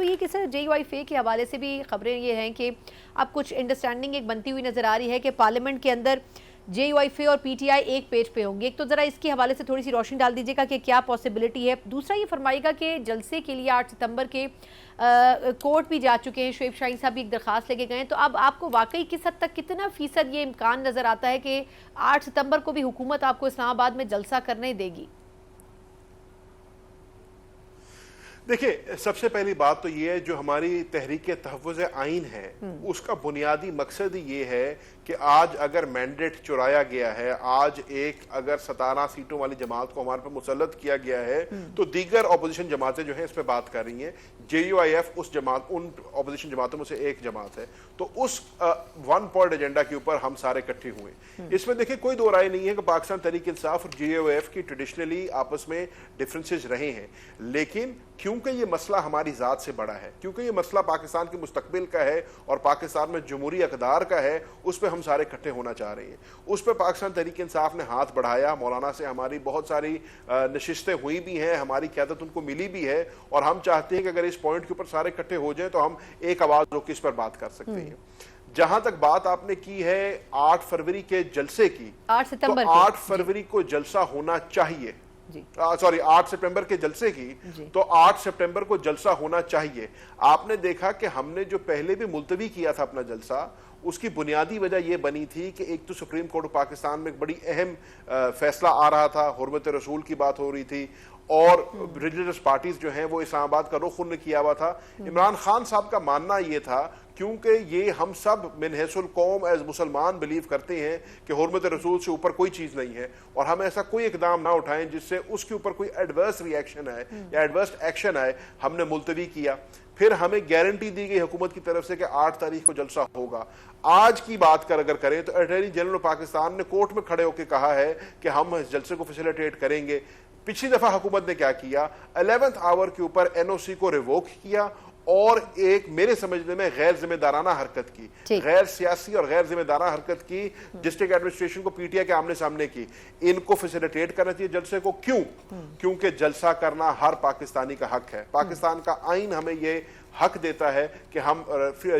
وہ یہ کہ سر JUI کے حوالے سے بھی خبریں یہ ہیں کہ اب کچھ انڈرسٹینڈنگ ایک بنتی ہوئی نظر آ رہی ہے کہ پارلیمنٹ کے اندر JUI اور PTI ایک پیج پہ ہوں گے. ایک تو ذرا اس کے حوالے سے تھوڑی سی روشنی ڈال دیجیے گا کہ کیا پاسبلٹی ہے. دوسرا یہ فرمائیے گا کہ جلسے کے لیے 8 ستمبر کے کورٹ بھی جا چکے ہیں, شعیب شاہین صاحب بھی ایک درخواست لے کے گئے ہیں, تو اب آپ کو واقعی کس حد تک کتنا فیصد یہ امکان نظر آتا ہے کہ 8 ستمبر کو بھی حکومت آپ کو اسلام آباد میں جلسہ کرنے دے گی؟ دیکھیں, سب سے پہلی بات تو یہ ہے جو ہماری تحریک تحفظ آئین ہے اس کا بنیادی مقصد یہ ہے کہ آج اگر مینڈیٹ چرایا گیا ہے, آج ایک اگر 17 سیٹوں والی جماعت کو ہمارے پر مسلط کیا گیا ہے تو دیگر اپوزیشن جماعتیں جو ہیں اس پہ بات کر رہی ہیں. JUIF اس جماعت, ان اپوزیشن جماعتوں میں سے ایک جماعت ہے, تو اس ون پوائنٹ ایجنڈا کے اوپر ہم سارے اکٹھے ہوئے. اس میں دیکھیں کوئی دو رائے نہیں ہے کہ پاکستان تحریک انصاف اور JUIF کی ٹریڈیشنلی آپس میں ڈفرینسز رہے ہیں, لیکن کیونکہ یہ مسئلہ ہماری ذات سے بڑا ہے, کیونکہ یہ مسئلہ پاکستان کے مستقبل کا ہے اور پاکستان میں جمہوری اقدار کا ہے, اس پہ ہم سارے اکٹھے ہونا چاہ رہے ہیں. اس پہ پاکستان تحریک انصاف نے ہاتھ بڑھایا, مولانا سے ہماری بہت ساری نشستیں ہوئی بھی ہیں, ہماری قیادت ان کو ملی بھی ہے, اور ہم چاہتے ہیں کہ اگر اس پوائنٹ کے اوپر سارے اکٹھے ہو جائیں تو ہم ایک آواز ہو کے اس پر بات کر سکتے ہیں. جہاں تک بات آپ نے کی ہے 8 فروری کے جلسے کی, 8 فروری کو جلسہ ہونا چاہیے, سوری 8 سپٹمبر کے جلسے کی, تو 8 سپٹمبر کو جلسہ ہونا چاہیے. آپ نے دیکھا کہ ہم نے جو پہلے بھی ملتوی کیا تھا اپنا جلسہ, اس کی بنیادی وجہ یہ بنی تھی کہ ایک تو سپریم کورٹ پاکستان میں ایک بڑی اہم فیصلہ آ رہا تھا, حرمت رسول کی بات ہو رہی تھی, اور ریلیجس پارٹیز جو ہیں وہ اسلام آباد کا رخ انہوں نے کیا ہوا تھا. عمران خان صاحب کا ماننا یہ تھا, کیونکہ یہ ہم سب من حیث القوم ایز مسلمان بلیو کرتے ہیں کہ حرمت رسول سے اوپر کوئی چیز نہیں ہے, اور ہم ایسا کوئی اقدام نہ اٹھائیں جس سے اس کے اوپر کوئی ایڈورس ریئیکشن آئے یا ایڈورس ایکشن آئے. ہم نے ملتوی کیا, پھر ہمیں گارنٹی دی گئی حکومت کی طرف سے کہ 8 تاریخ کو جلسہ ہوگا. آج کی بات اگر کریں تو اٹارنی جنرل پاکستان نے کورٹ میں کھڑے ہو کے کہا ہے کہ ہم اس جلسے کو فیسیلیٹیٹ کریں گے. پچھلی دفعہ حکومت نے کیا کیا, 11th آور کے اوپر NOC کو ریووک کیا, اور ایک میرے سمجھنے میں غیر ذمہ دارانہ حرکت کی, غیر سیاسی اور غیر ذمہ دارانہ حرکت کی ڈسٹرکٹ ایڈمنسٹریشن کو PTI کے آمنے سامنے کی. ان کو فیسیلیٹیٹ کرنا چاہیے جلسے کو. کیوں؟ کیونکہ جلسہ کرنا ہر پاکستانی کا حق ہے. پاکستان کا آئین ہمیں یہ حق دیتا ہے کہ ہم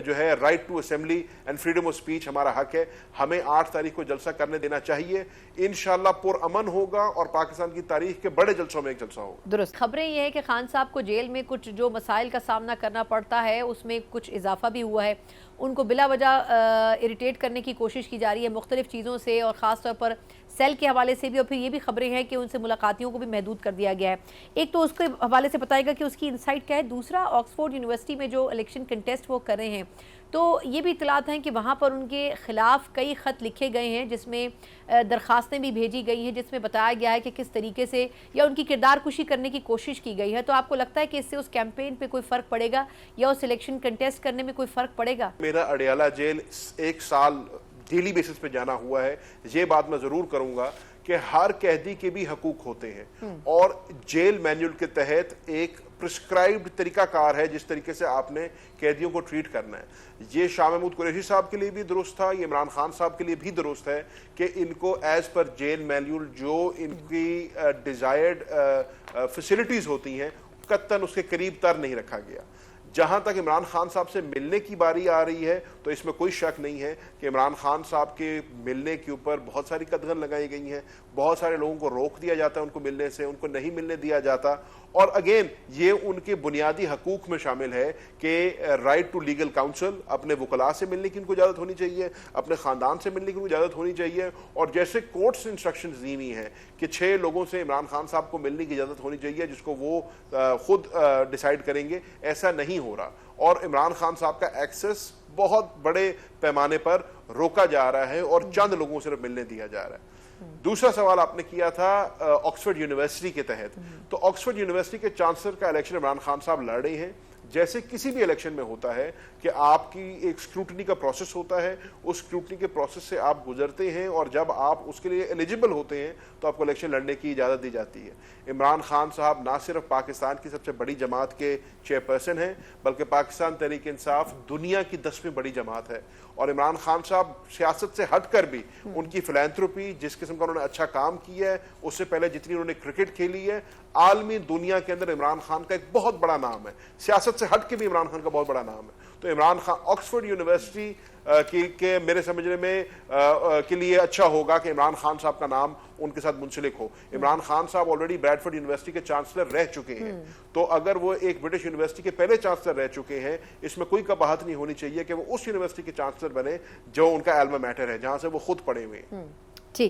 جو ہے right to assembly and freedom of speech ہمارا حق ہے. ہمیں 8 تاریخ کو جلسہ کرنے دینا چاہیے. انشاءاللہ پرامن ہوگا اور پاکستان کی تاریخ کے بڑے جلسوں میں ایک جلسہ ہوگا. درست. خبریں یہ ہے کہ خان صاحب کو جیل میں کچھ جو مسائل کا سامنا کرنا پڑتا ہے اس میں کچھ اضافہ بھی ہوا ہے. ان کو بلا وجہ اریٹیٹ کرنے کی کوشش کی جا رہی ہے مختلف چیزوں سے, اور خاص طور پر سیل کے حوالے سے بھی, اور پھر یہ بھی خبریں ہیں کہ ان سے ملاقاتیوں کو بھی محدود کر دیا گیا ہے. ایک تو اس کے حوالے سے بتائے گا کہ اس کی انسائٹ کیا ہے. دوسرا, آکسفورڈ یونیورسٹی میں جو الیکشن کنٹیسٹ وہ کر رہے ہیں, تو یہ بھی اطلاعات ہیں کہ وہاں پر ان کے خلاف کئی خط لکھے گئے ہیں جس میں درخواستیں بھی بھیجی گئی ہیں, جس میں بتایا گیا ہے کہ کس طریقے سے یا ان کی کردار کشی کرنے کی کوشش کی گئی ہے. تو آپ کو لگتا ہے کہ اس سے اس کیمپین پہ کوئی فرق پڑے گا یا اس الیکشن کنٹیسٹ کرنے میں کوئی فرق پڑے گا؟ میرا اڈیالہ جیل 1 سال ڈیلی بیسس پہ جانا ہوا ہے. یہ بات میں ضرور کروں گا کہ ہر قیدی کے بھی حقوق ہوتے ہیں, اور جیل مینیول کے تحت ایک پرسکرائبڈ طریقہ کار ہے جس طریقے سے آپ نے قیدیوں کو ٹریٹ کرنا ہے. یہ شاہ محمود قریشی صاحب کے لیے بھی درست تھا, یہ عمران خان صاحب کے لیے بھی درست ہے کہ ان کو ایز پر جیل مینیول جو ان کی ڈیزائرڈ فیسلٹیز ہوتی ہیں قطعاً اس کے قریب تر نہیں رکھا گیا. جہاں تک عمران خان صاحب سے ملنے کی باری آ رہی ہے تو اس میں کوئی شک نہیں ہے کہ عمران خان صاحب کے ملنے کے اوپر بہت ساری قدغن لگائی گئی ہیں. بہت سارے لوگوں کو روک دیا جاتا ہے ان کو ملنے سے, ان کو نہیں ملنے دیا جاتا. اور اگین یہ ان کے بنیادی حقوق میں شامل ہے کہ رائٹ ٹو لیگل کاؤنسل, اپنے وکلاء سے ملنے کی ان کو اجازت ہونی چاہیے, اپنے خاندان سے ملنے کی ان کو اجازت ہونی چاہیے. اور جیسے کورٹ سے انسٹرکشنز دی ہوئی ہیں کہ 6 لوگوں سے عمران خان صاحب کو ملنے کی اجازت ہونی چاہیے جس کو وہ خود ڈیسائیڈ کریں گے, ایسا نہیں ہو رہا. اور عمران خان صاحب کا ایکسس بہت بڑے پیمانے پر روکا جا رہا ہے اور چند لوگوں سے ملنے دیا جا رہا ہے. دوسرا سوال آپ نے کیا تھا آکسفورڈ یونیورسٹی کے تحت, تو آکسفورڈ یونیورسٹی کے چانسلر کا الیکشن عمران خان صاحب لڑ رہے ہیں. جیسے کسی بھی الیکشن میں ہوتا ہے کہ آپ کی ایک سکروٹنی کا پروسیس ہوتا ہے, اس سکروٹنی کے پروسیس سے آپ گزرتے ہیں اور جب آپ اس کے لیے ایلیجبل ہوتے ہیں تو آپ کو الیکشن لڑنے کی اجازت دی جاتی ہے. عمران خان صاحب نہ صرف پاکستان کی سب سے بڑی جماعت کے چیئرپرسن ہیں بلکہ پاکستان تحریک انصاف دنیا کی 10ویں بڑی جماعت ہے. اور عمران خان صاحب سیاست سے ہٹ کر بھی ان کی فلانتھروپی, جس قسم کا انہوں نے اچھا کام کیا ہے, اس سے پہلے جتنی انہوں نے کرکٹ کھیلی ہے, عالمی دنیا کے اندر عمران خان کا ایک بہت بڑا نام ہے. سیاست سے ہٹ کے بھی عمران خان کا بہت بڑا نام ہے. تو عمران خان آکسفورڈ یونیورسٹی کے میرے سمجھنے میں کے لیے اچھا ہوگا کہ عمران خان صاحب کا نام ان کے ساتھ منسلک ہو. عمران خان صاحب آلریڈی بریڈفورڈ یونیورسٹی کے چانسلر رہ چکے ہیں, تو اگر وہ ایک برٹش یونیورسٹی کے پہلے چانسلر رہ چکے ہیں, اس میں کوئی قباحت نہیں ہونی چاہیے کہ وہ اس یونیورسٹی کے چانسلر بنے جو ان کا الما میٹر ہے, جہاں سے وہ خود پڑھے ہوئے ہیں.